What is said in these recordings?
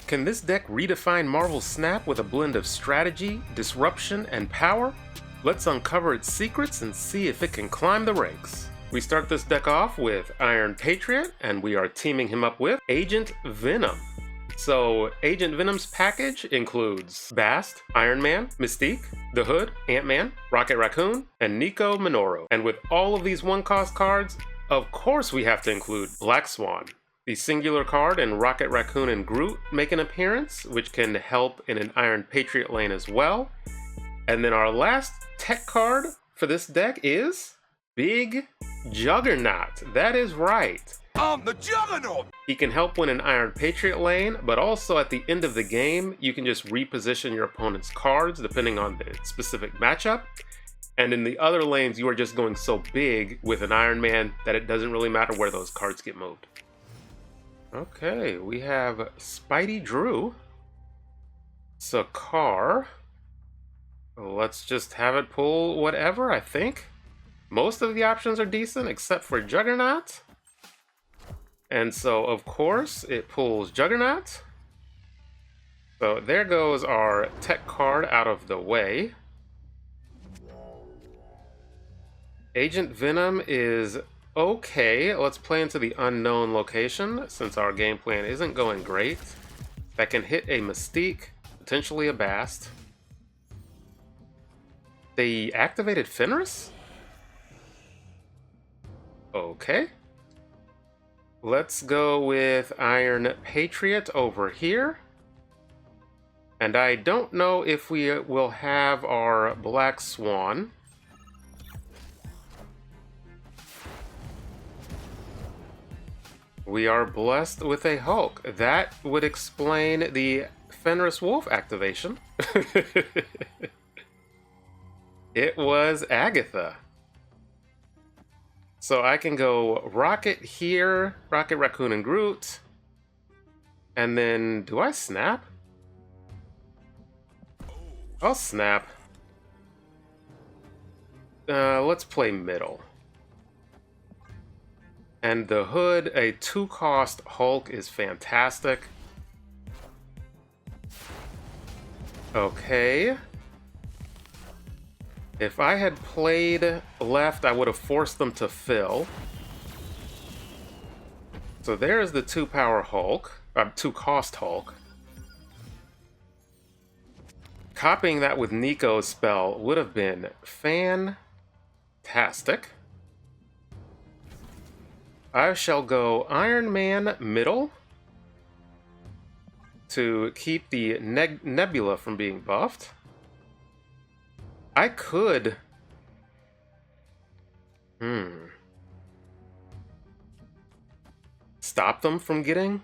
Can this deck redefine Marvel's Snap with a blend of strategy, disruption, and power? Let's uncover its secrets and see if it can climb the ranks. We start this deck off with Iron Patriot, and we are teaming him up with Agent Venom. So, Agent Venom's package includes Bast, Iron Man, Mystique, the Hood, Ant-Man, Rocket Raccoon, and Nico Minoru. And with all of these one-cost cards, of course we have to include Black Swan. The singular card and Rocket Raccoon and Groot make an appearance, which can help in an Iron Patriot lane as well. And then our last tech card for this deck is Big Juggernaut. That is right. I'm the Juggernaut! He can help win an Iron Patriot lane, but also at the end of the game, you can just reposition your opponent's cards depending on the specific matchup. And in the other lanes, you are just going so big with an Iron Man that it doesn't really matter where those cards get moved. Okay, we have Spidey Drew, Sakar. Let's just have it pull whatever, I think. Most of the options are decent except for Juggernaut. And so, of course, it pulls Juggernaut. So there goes our tech card out of the way. Agent Venom is okay. Let's play into the unknown location since our game plan isn't going great. That can hit a Mystique, potentially a Bast. They activated Fenris? Okay. Let's go with Iron Patriot over here. And I don't know if we will have our Black Swan. We are blessed with a Hulk. That would explain the Fenris Wolf activation. It was Agatha. So I can go Rocket here, Rocket Raccoon and Groot. And then, do I snap? I'll snap. Let's play middle. And the Hood, a 2-cost Hulk, is fantastic. Okay. If I had played left, I would have forced them to fill. So there's the 2-power Hulk, 2-cost Hulk. Copying that with Nico's spell would have been fantastic. I shall go Iron Man middle to keep the Nebula from being buffed. I could... stop them from getting...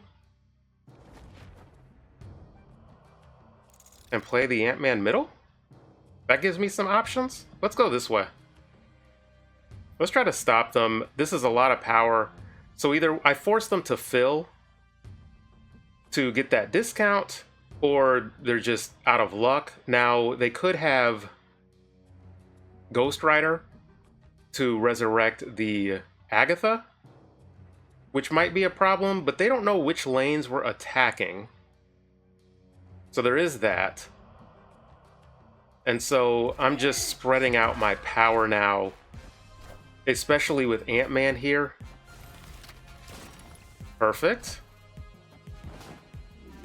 and play the Ant-Man middle? That gives me some options. Let's go this way. Let's try to stop them. This is a lot of power. So either I force them to fill to get that discount, or they're just out of luck. Now, they could have Ghost Rider to resurrect the Agatha, which might be a problem, but they don't know which lanes we're attacking. So there is that. And so I'm just spreading out my power now, especially with Ant-Man here. Perfect.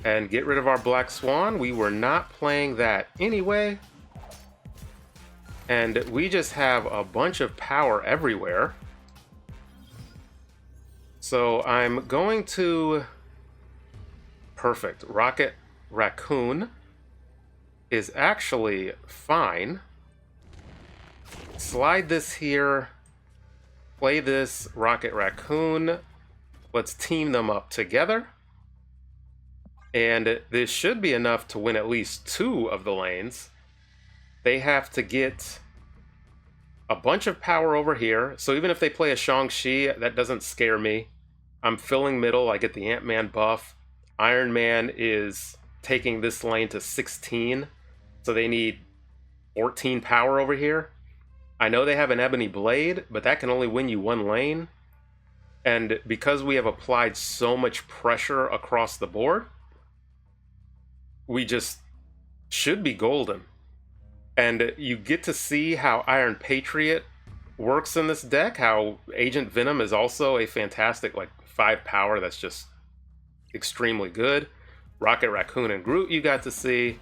And get rid of our Black Swan. We were not playing that anyway. And we just have a bunch of power everywhere. So I'm going to... Perfect. Rocket Raccoon is actually fine. Slide this here. Play this Rocket Raccoon. Let's team them up together. And this should be enough to win at least 2 of the lanes. They have to get a bunch of power over here. So even if they play a Shang-Chi, that doesn't scare me. I'm filling middle. I get the Ant-Man buff. Iron Man is taking this lane to 16. So they need 14 power over here. I know they have an Ebony Blade, but that can only win you 1 lane. And because we have applied so much pressure across the board, we just should be golden. And you get to see how Iron Patriot works in this deck, how Agent Venom is also a fantastic, like, 5 power that's just extremely good. Rocket Raccoon and Groot you got to see.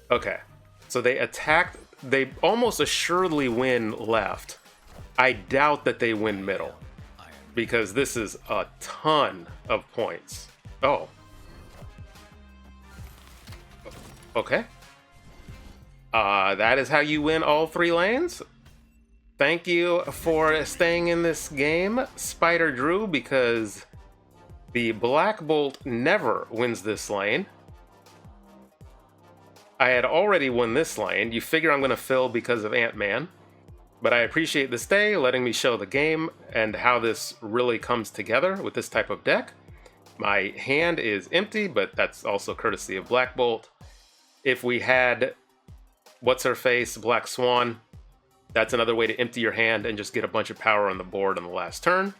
Okay, so they attacked, they almost assuredly win left. I doubt that they win middle, because this is a ton of points. Oh. Okay. That is how you win all 3 lanes. Thank you for staying in this game, Spider Drew, because the Black Bolt never wins this lane. I had already won this lane. You figure I'm going to fill because of Ant-Man. But I appreciate this day, letting me show the game and how this really comes together with this type of deck. My hand is empty, but that's also courtesy of Black Bolt. If we had What's-Her-Face, Black Swan, that's another way to empty your hand and just get a bunch of power on the board on the last turn.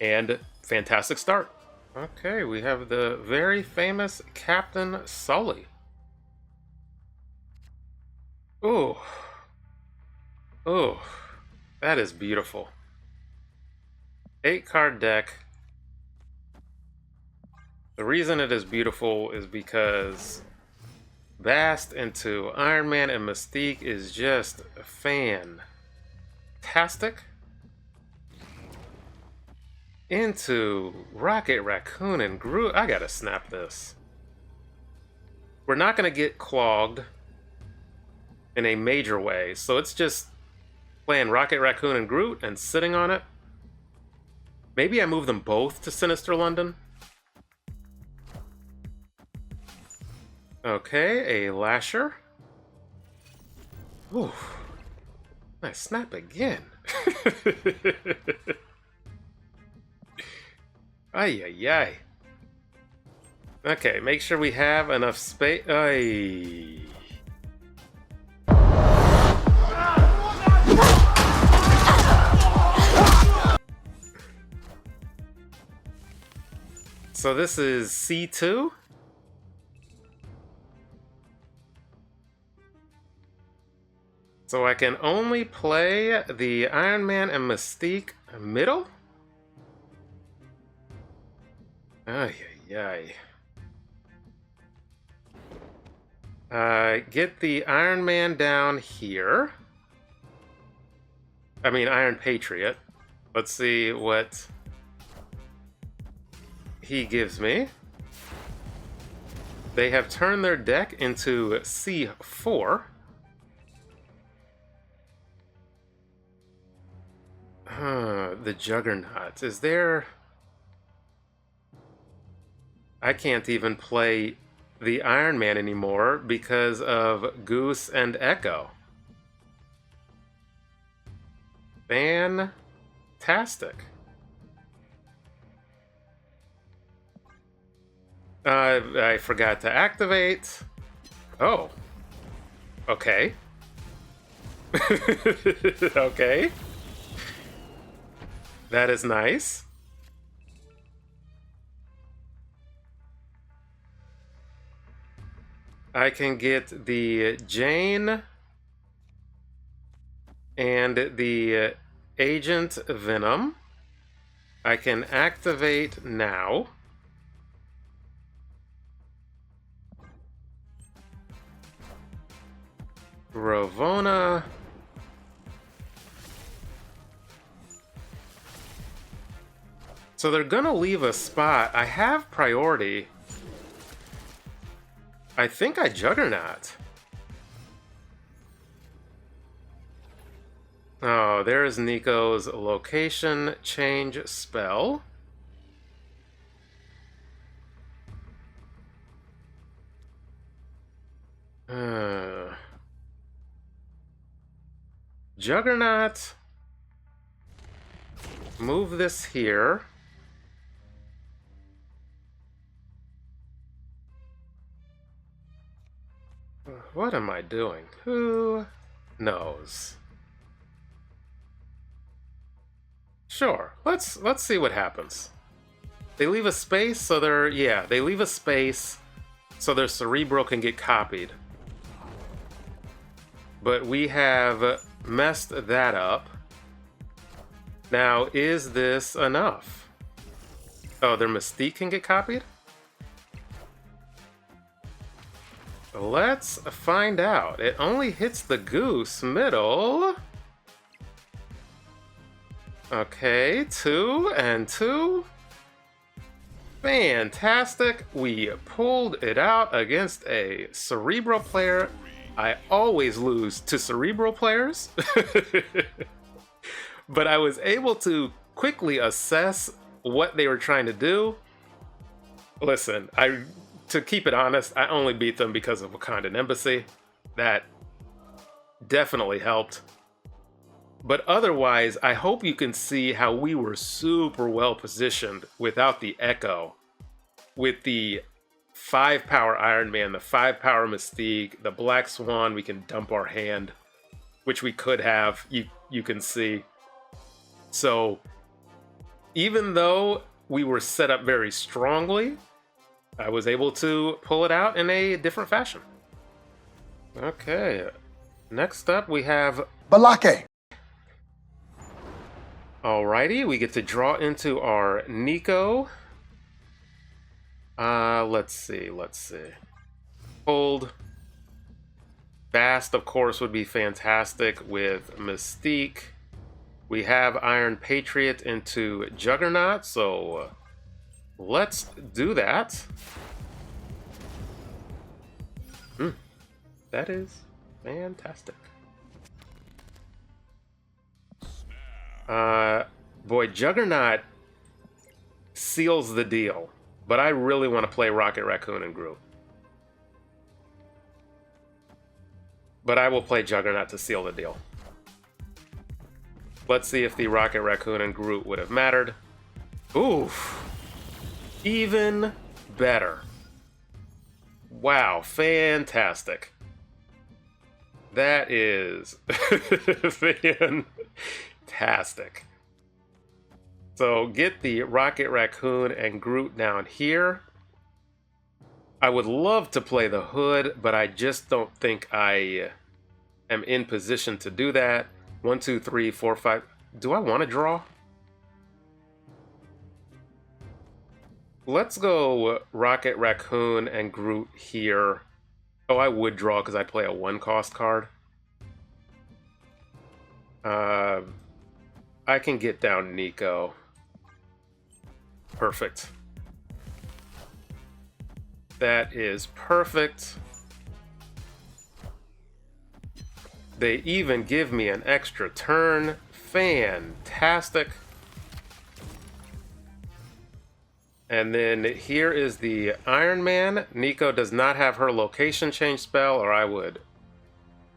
And fantastic start. Okay, we have the very famous Captain Sully. Ooh. Ooh. That is beautiful. 8-card deck. The reason it is beautiful is because Bast into Iron Man and Mystique is just fantastic. Into Rocket Raccoon and Groot. I gotta snap this. We're not gonna get clogged in a major way, so it's just playing Rocket Raccoon and Groot and sitting on it. Maybe I move them both to Sinister London. Okay, a Lasher. Ooh. Nice snap again. Ay, ay, ay. Okay, make sure we have enough space. Ay. So this is C2? So I can only play the Iron Man and Mystique middle? Ay, ay, ay. Get the Iron Man down here. I mean, Iron Patriot. Let's see what he gives me. They have turned their deck into C4. The Juggernaut. Is there... I can't even play the Iron Man anymore because of Goose and Echo. Fantastic. I forgot to activate. Oh. Okay. Okay. That is nice. I can get the Jane and the Agent Venom. I can activate now. Ravonna. So they're gonna leave a spot. I have priority. I think I Juggernaut. Oh, there's Nico's location change spell. Juggernaut. Move this here. What am I doing? Who knows? Sure, let's see what happens. They leave a space, so they leave a space. so their Cerebro can get copied. But we have messed that up. Now, is this enough? Oh, their Mystique can get copied? Let's find out. It only hits the Goose middle. Okay, 2 and 2. Fantastic. We pulled it out against a Cerebral player. I always lose to Cerebral players. But I was able to quickly assess what they were trying to do. Listen, to keep it honest, I only beat them because of Wakandan Embassy. That definitely helped. But otherwise, I hope you can see how we were super well positioned without the Echo. With the 5-power Iron Man, the 5-power Mystique, the Black Swan, we can dump our hand, which we could have, you can see. So, even though we were set up very strongly, I was able to pull it out in a different fashion. Okay, next up we have Balake. Alrighty, we get to draw into our Nico. Let's see. Hold. Fast, of course, would be fantastic with Mystique. We have Iron Patriot into Juggernaut, so let's do that. That is fantastic. Boy, Juggernaut seals the deal, but I really want to play Rocket Raccoon and Groot. But I will play Juggernaut to seal the deal. Let's see if the Rocket Raccoon and Groot would have mattered. Oof. Even better. Wow, fantastic. That is fantastic. So get the Rocket Raccoon and Groot down here. I would love to play the Hood, but I just don't think I am in position to do that. 1, 2, 3, 4, 5. Do I want to draw? Let's go Rocket Raccoon and Groot here. Oh, I would draw because I play a 1-cost card. I can get down Nico. Perfect. That is perfect. They even give me an extra turn. Fantastic. And then here is the Iron Man. Nico does not have her location change spell, or I would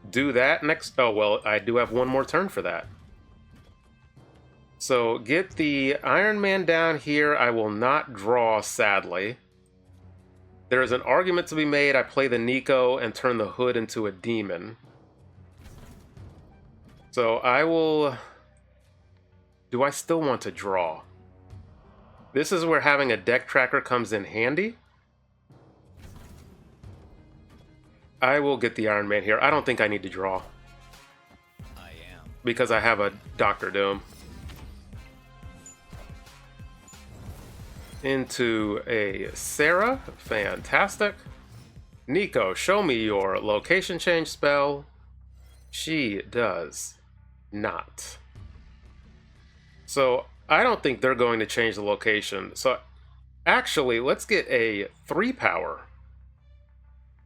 do that next. Oh, well, I do have one more turn for that. So get the Iron Man down here. I will not draw, sadly. There is an argument to be made. I play the Nico and turn the Hood into a demon. So I will... Do I still want to draw? This is where having a deck tracker comes in handy. I will get the Iron Man here. I don't think I need to draw. Because I have a Doctor Doom. Into a Sarah. Fantastic. Nico, show me your location change spell. She does not. So I don't think they're going to change the location. So actually, let's get a 3-power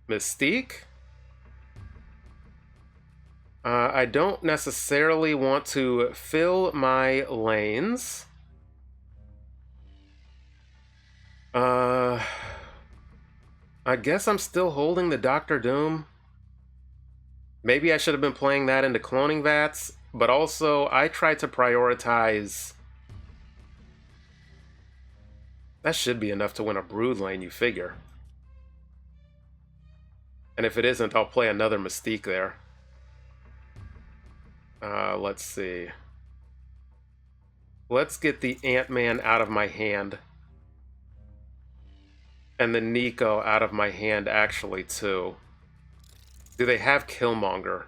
Mystique. I don't necessarily want to fill my lanes. I guess I'm still holding the Doctor Doom. Maybe I should have been playing that into cloning vats, but also I tried to prioritize. That should be enough to win a Brood lane, you figure. And if it isn't, I'll play another Mystique there. Let's see. Let's get the Ant-Man out of my hand. And the Nico out of my hand, actually, too. Do they have Killmonger?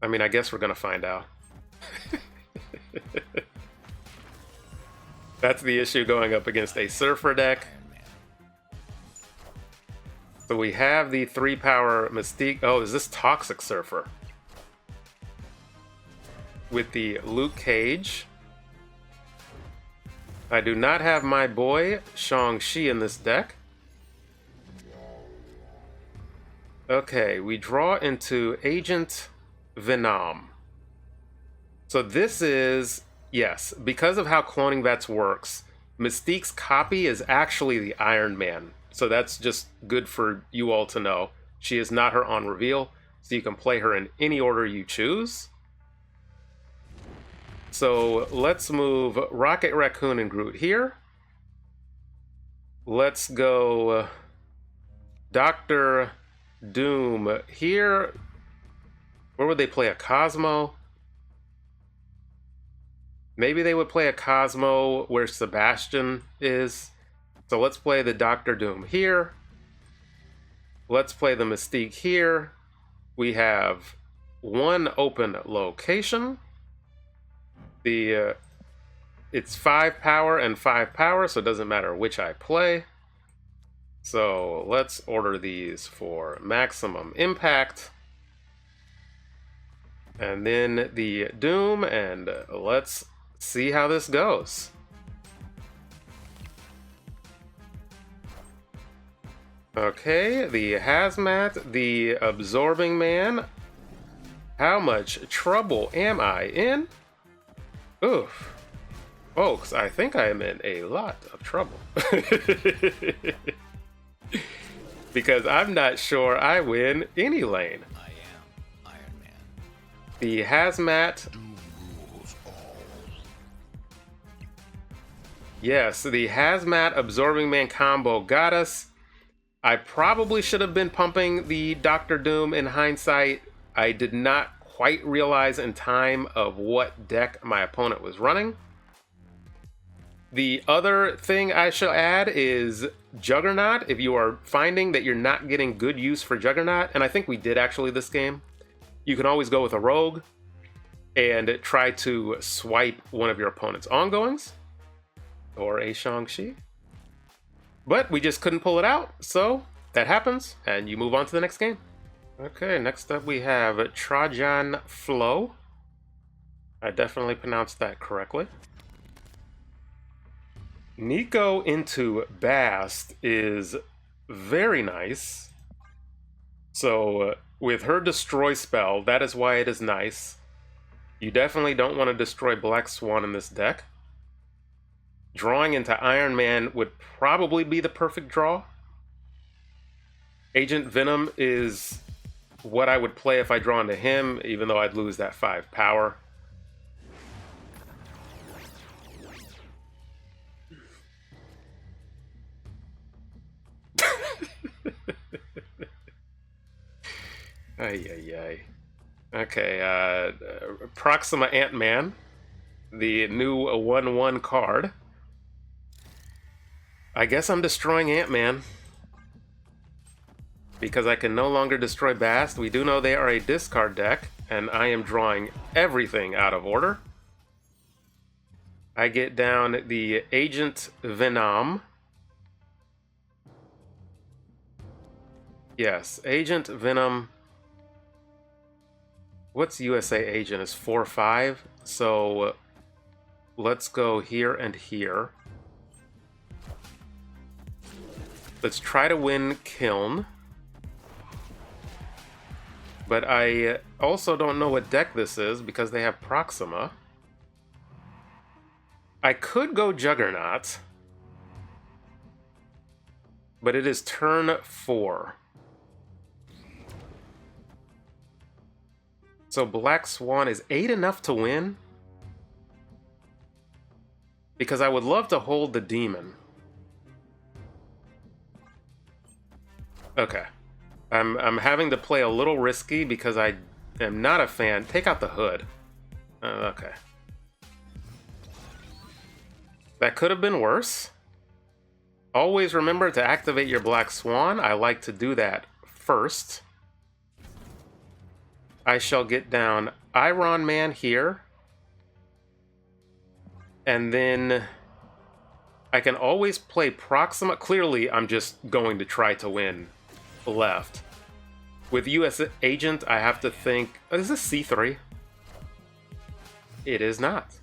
I mean, I guess we're gonna find out. That's the issue going up against a Surfer deck. So we have the 3-power Mystique. Oh, is this Toxic Surfer? With the Luke Cage. I do not have my boy Shang-Chi in this deck. Okay, we draw into Agent Venom. So this is, yes, because of how Cloning Vets works, Mystique's copy is actually the Iron Man. So that's just good for you all to know. She is not her on reveal, so you can play her in any order you choose. So let's move Rocket Raccoon and Groot here. Let's go Dr. Doom here. Where would they play a Cosmo? Maybe they would play a Cosmo where Sebastian is. So let's play the Dr. Doom here. Let's play the Mystique here. We have one open location. It's 5 power and 5 power, so it doesn't matter which I play. So let's order these for maximum impact. And then the Doom, and let's see how this goes. Okay, the Hazmat, the Absorbing Man. How much trouble am I in? Oof. Folks, I think I am in a lot of trouble. Because I'm not sure I win any lane. I am Iron Man. The Hazmat. Doom rules all. Yes, the Hazmat Absorbing Man combo got us. I probably should have been pumping the Dr. Doom in hindsight. I did not quite realize in time of what deck my opponent was running. The other thing I shall add is Juggernaut. If you are finding that you're not getting good use for Juggernaut, and I think we did actually this game, you can always go with a Rogue and try to swipe one of your opponent's ongoings or a Shang-Chi. But we just couldn't pull it out, so that happens, and you move on to the next game. Okay, next up we have Trajan Flow. I definitely pronounced that correctly. Nico into Bast is very nice. So with her destroy spell, that is why it is nice. You definitely don't want to destroy Black Swan in this deck. Drawing into Iron Man would probably be the perfect draw. Agent Venom is what I would play if I draw into him, even though I'd lose that 5 power. Ay, ay, ay. Okay, Proxima Ant-Man, the new 1/1 card. I guess I'm destroying Ant-Man because I can no longer destroy Bast. We do know they are a discard deck, and I am drawing everything out of order. I get down the Agent Venom. Yes, Agent Venom. What's USA Agent? Is 4/5. So let's go here and here. Let's try to win Kiln. But I also don't know what deck this is because they have Proxima. I could go Juggernaut. But it is turn 4. So Black Swan, is 8 enough to win? Because I would love to hold the Demon. Okay. I'm having to play a little risky because I am not a fan. Take out the Hood. Okay. That could have been worse. Always remember to activate your Black Swan. I like to do that first. I shall get down Iron Man here. And then I can always play Proxima. Clearly, I'm just going to try to win left. With US Agent, I have to think... Oh, is this C3? It is not.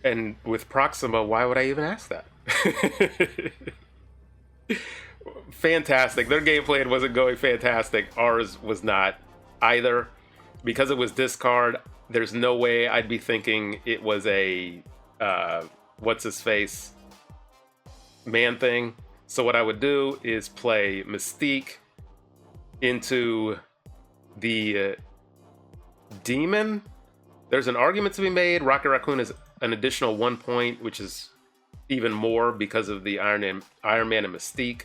And with Proxima, why would I even ask that? Fantastic. Their game plan wasn't going fantastic. Ours was not either. Because it was discard, there's no way I'd be thinking it was a... what's-his-face man thing. So what I would do is play Mystique into the Demon. There's an argument to be made. Rocket Raccoon is an additional 1 point, which is even more because of the Iron Man and Mystique.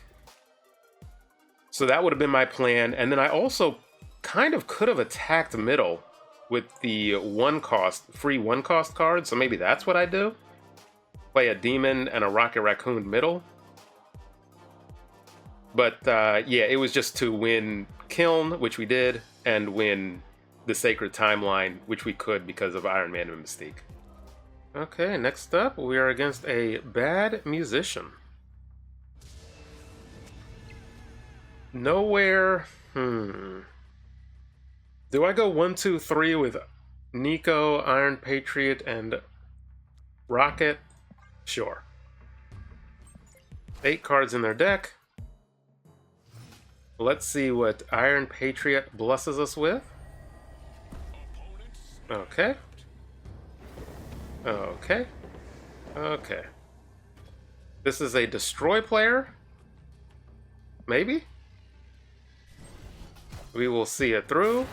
So that would have been my plan. And then I also kind of could have attacked middle with the free one cost card. So maybe that's what I do. Play a Demon and a Rocket Raccoon middle. But yeah, it was just to win Kiln, which we did, and win the Sacred Timeline, which we could because of Iron Man and Mystique. Okay, next up, we are against a bad musician. Nowhere. Do I go 1, 2, 3 with Nico, Iron Patriot, and Rocket? Sure. 8 cards in their deck. Let's see what Iron Patriot blesses us with. Okay. Okay. Okay. This is a destroy player? Maybe? We will see it through.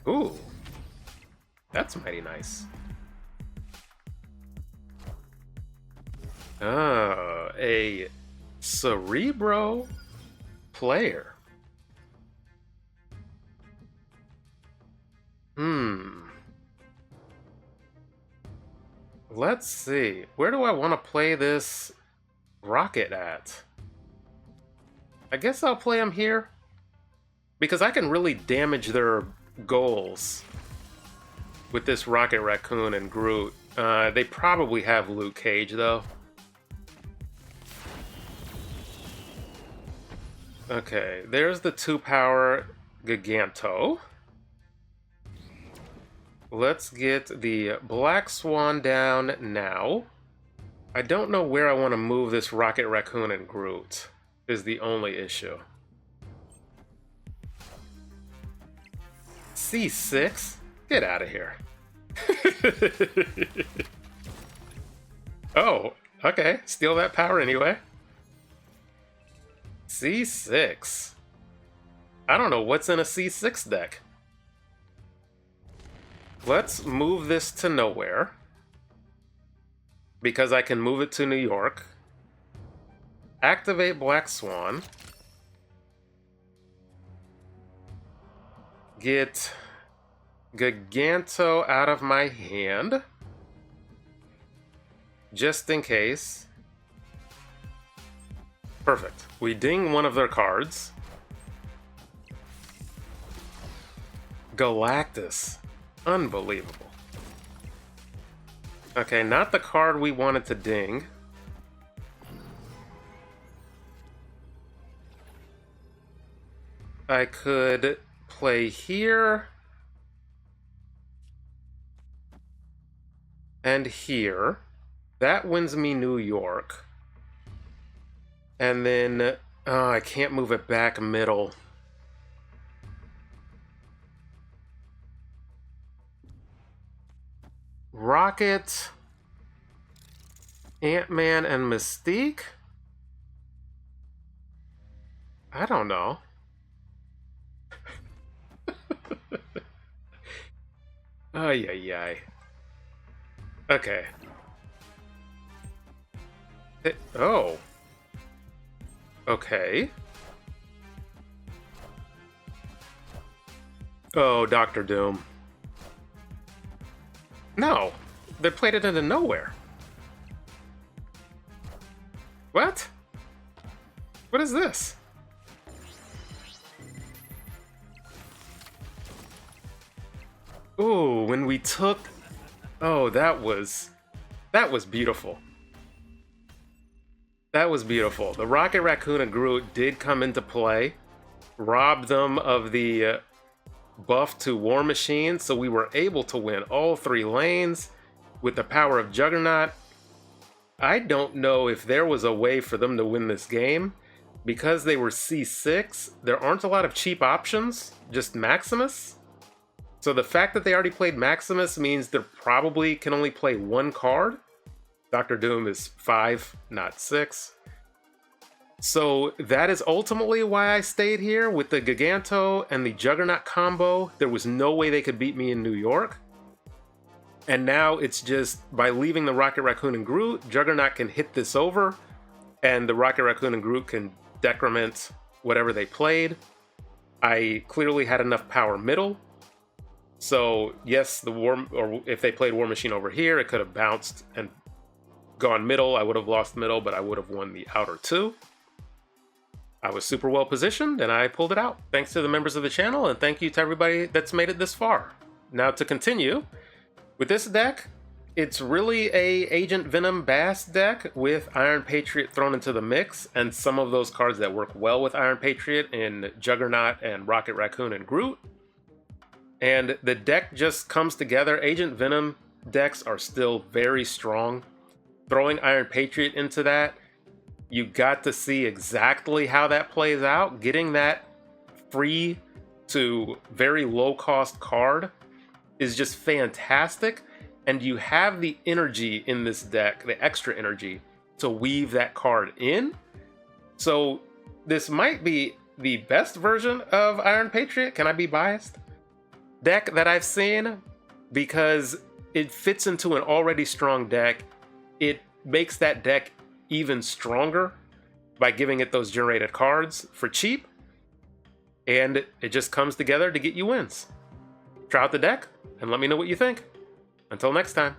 Ooh. That's mighty nice. Oh, a Cerebro player. Let's see. Where do I want to play this Rocket at? I guess I'll play him here. Because I can really damage their goals with this Rocket Raccoon and Groot. They probably have Luke Cage, though. Okay, there's the 2-power Giganto. Let's get the Black Swan down now. I don't know where I want to move this Rocket Raccoon and Groot, is the only issue. C6? Get out of here. Oh, okay. Steal that power anyway. C6. I don't know what's in a C6 deck. Let's move this to nowhere. Because I can move it to New York. Activate Black Swan. Get Giganto out of my hand. Just in case. Perfect. We ding one of their cards. Galactus. Unbelievable. Okay, not the card we wanted to ding. I could play here. And here. That wins me New York. And then, oh, I can't move it back middle. Rocket, Ant-Man, and Mystique? I don't know. Ay, ay, ay. Okay. Oh. Okay. Oh, Dr. Doom. No, they played it into nowhere. What? What is this? Ooh, when we took... Oh, that was beautiful. That was beautiful. The Rocket Raccoon and Groot did come into play, robbed them of the buff to War Machine, so we were able to win all 3 lanes with the power of Juggernaut. I don't know if there was a way for them to win this game. Because they were C6, there aren't a lot of cheap options, just Maximus. So the fact that they already played Maximus means they probably can only play 1 card. Dr. Doom is 5, not 6. So that is ultimately why I stayed here with the Giganto and the Juggernaut combo. There was no way they could beat me in New York. And now it's just by leaving the Rocket Raccoon and Groot, Juggernaut can hit this over, and the Rocket Raccoon and Groot can decrement whatever they played. I clearly had enough power middle. So yes, or if they played War Machine over here, it could have bounced and gone middle. I would have lost middle, but I would have won the outer 2. I was super well positioned and I pulled it out. Thanks to the members of the channel, and thank you to everybody that's made it this far. Now to continue, with this deck, it's really a Agent Venom Bass deck with Iron Patriot thrown into the mix, and some of those cards that work well with Iron Patriot in Juggernaut and Rocket Raccoon and Groot. And the deck just comes together. Agent Venom decks are still very strong. Throwing Iron Patriot into that, you got to see exactly how that plays out. Getting that free to very low cost card is just fantastic. And you have the energy in this deck, the extra energy, to weave that card in. So this might be the best version of Iron Patriot. Can I be biased? Deck that I've seen, because it fits into an already strong deck. It makes that deck even stronger by giving it those generated cards for cheap. And it just comes together to get you wins. Try out the deck and let me know what you think. Until next time.